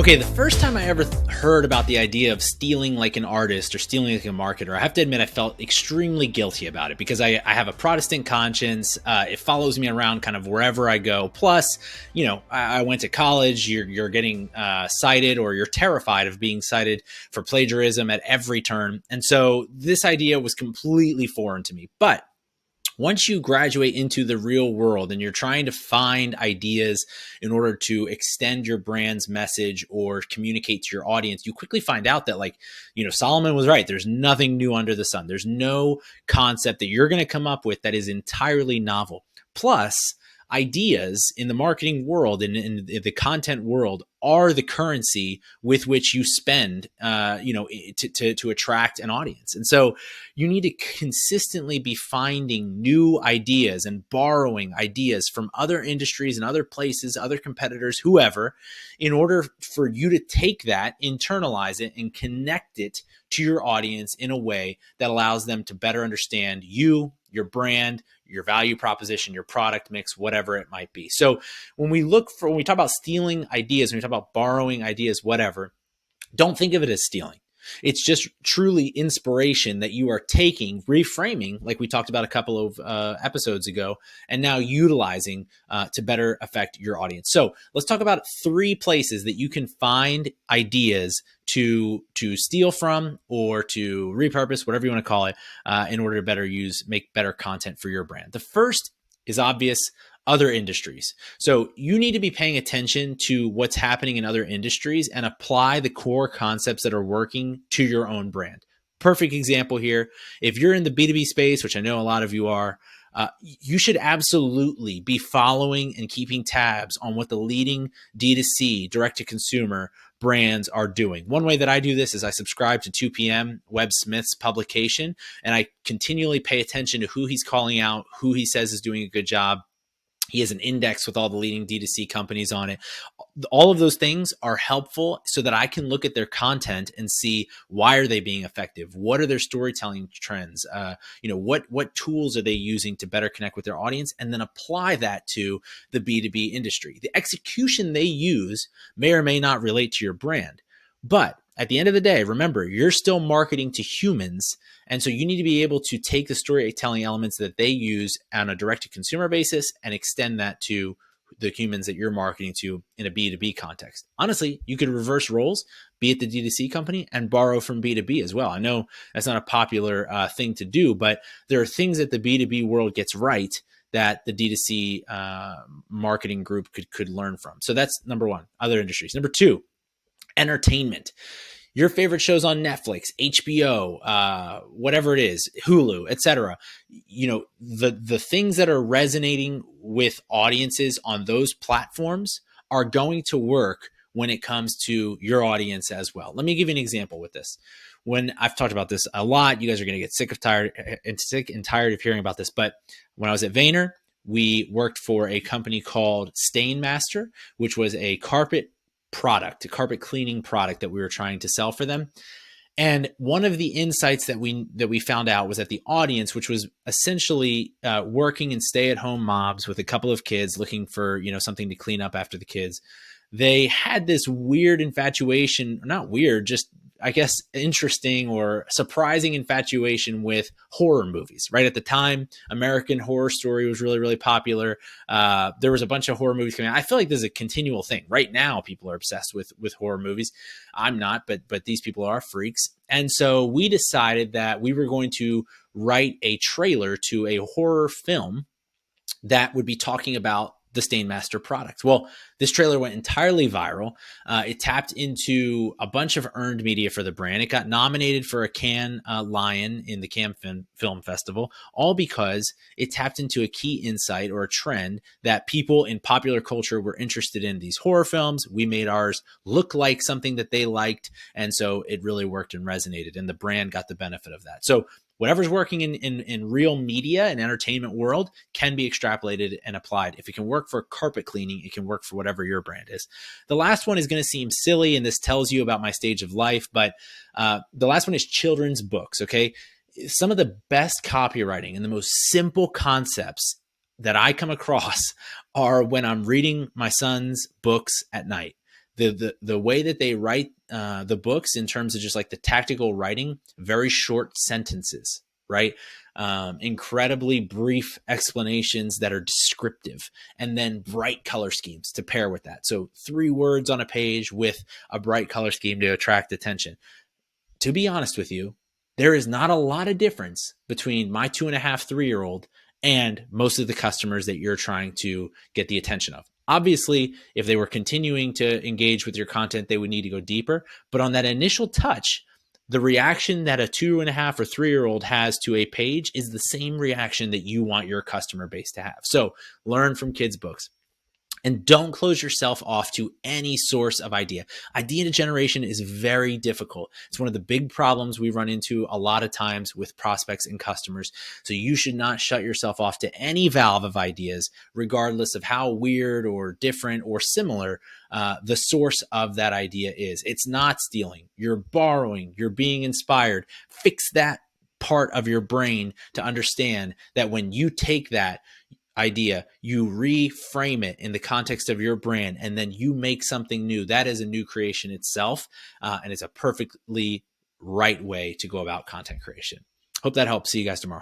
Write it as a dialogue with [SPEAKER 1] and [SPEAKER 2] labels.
[SPEAKER 1] Okay, the first time I ever heard about the idea of stealing like an artist or stealing like a marketer, I have to admit I felt extremely guilty about it because I have a Protestant conscience. It follows me around kind of wherever I go. Plus, I went to college. You're getting cited, or you're terrified of being cited for plagiarism at every turn. And so this idea was completely foreign to me. But once you graduate into the real world and you're trying to find ideas in order to extend your brand's message or communicate to your audience, you quickly find out that, Solomon was right. There's nothing new under the sun. There's no concept that you're going to come up with that is entirely novel. Plus, ideas in the marketing world and in the content world are the currency with which you spend, to attract an audience. And so you need to consistently be finding new ideas and borrowing ideas from other industries and other places, other competitors, whoever, in order for you to take that, internalize it, and connect it to your audience in a way that allows them to better understand you, your brand, your value proposition, your product mix, whatever it might be. So when we talk about stealing ideas, when we talk about borrowing ideas, whatever, don't think of it as stealing. It's just truly inspiration that you are taking, reframing, like we talked about a couple of episodes ago, and now utilizing to better affect your audience. So let's talk about 3 places that you can find ideas to steal from or to repurpose, whatever you want to call it, in order to make better content for your brand. The first is obvious: other industries. So you need to be paying attention to what's happening in other industries and apply the core concepts that are working to your own brand. Perfect example here. If you're in the B2B space, which I know a lot of you are, you should absolutely be following and keeping tabs on what the leading D2C, direct-to-consumer brands are doing. One way that I do this is I subscribe to 2PM, Webb Smith's publication, and I continually pay attention to who he's calling out, who he says is doing a good job. He has an index with all the leading D2C companies on it. All of those things are helpful so that I can look at their content and see, why are they being effective? What are their storytelling trends? What tools are they using to better connect with their audience? And then apply that to the B2B industry. The execution they use may or may not relate to your brand, but at the end of the day, remember, you're still marketing to humans. And so you need to be able to take the storytelling elements that they use on a direct-to-consumer basis and extend that to the humans that you're marketing to in a B2B context. Honestly, you could reverse roles, be at the D2C company, and borrow from B2B as well. I know that's not a popular thing to do, but there are things that the B2B world gets right that the D2C marketing group could learn from. So that's number 1, other industries. Number 2, entertainment. Your favorite shows on Netflix, HBO, whatever it is, Hulu, etc. The things that are resonating with audiences on those platforms are going to work when it comes to your audience as well. Let me give you an example with this. When I've talked about this a lot, you guys are going to get sick and tired of hearing about this. But when I was at Vayner, we worked for a company called Stainmaster, which was a carpet cleaning product that we were trying to sell for them. And one of the insights that we found out was that the audience, which was essentially working and stay-at-home moms with a couple of kids looking for something to clean up after the kids, they had this weird infatuation, not weird, just I guess interesting or surprising infatuation with horror movies. Right at the time, American Horror Story was really, really popular. There was a bunch of horror movies coming out. I feel like this is a continual thing. Right now, people are obsessed with horror movies. I'm not, but these people are freaks. And so we decided that we were going to write a trailer to a horror film that would be talking about the Stainmaster product. Well, this trailer went entirely viral. It tapped into a bunch of earned media for the brand. It got nominated for a Cannes Lion in the Cannes Film Festival, all because it tapped into a key insight or a trend that people in popular culture were interested in. These horror films, we made ours look like something that they liked, and so it really worked and resonated, and the brand got the benefit of that. So whatever's working in real media and entertainment world can be extrapolated and applied. If it can work for carpet cleaning, it can work for whatever your brand is. The last one is going to seem silly, and this tells you about my stage of life, but the last one is children's books, okay? Some of the best copywriting and the most simple concepts that I come across are when I'm reading my son's books at night. The way that they write the books in terms of just like the tactical writing, very short sentences, right? Incredibly brief explanations that are descriptive, and then bright color schemes to pair with that. So 3 words on a page with a bright color scheme to attract attention. To be honest with you, there is not a lot of difference between my 2.5, 3-year-old and most of the customers that you're trying to get the attention of. Obviously, if they were continuing to engage with your content, they would need to go deeper. But on that initial touch, the reaction that a 2.5 or 3-year-old has to a page is the same reaction that you want your customer base to have. So learn from kids' books. And don't close yourself off to any source of idea. Idea generation is very difficult. It's one of the big problems we run into a lot of times with prospects and customers. So you should not shut yourself off to any valve of ideas, regardless of how weird or different or similar the source of that idea is. It's not stealing. You're borrowing. You're being inspired. Fix that part of your brain to understand that when you take that idea, you reframe it in the context of your brand, and then you make something new. That is a new creation itself, and it's a perfectly right way to go about content creation. Hope that helps. See you guys tomorrow.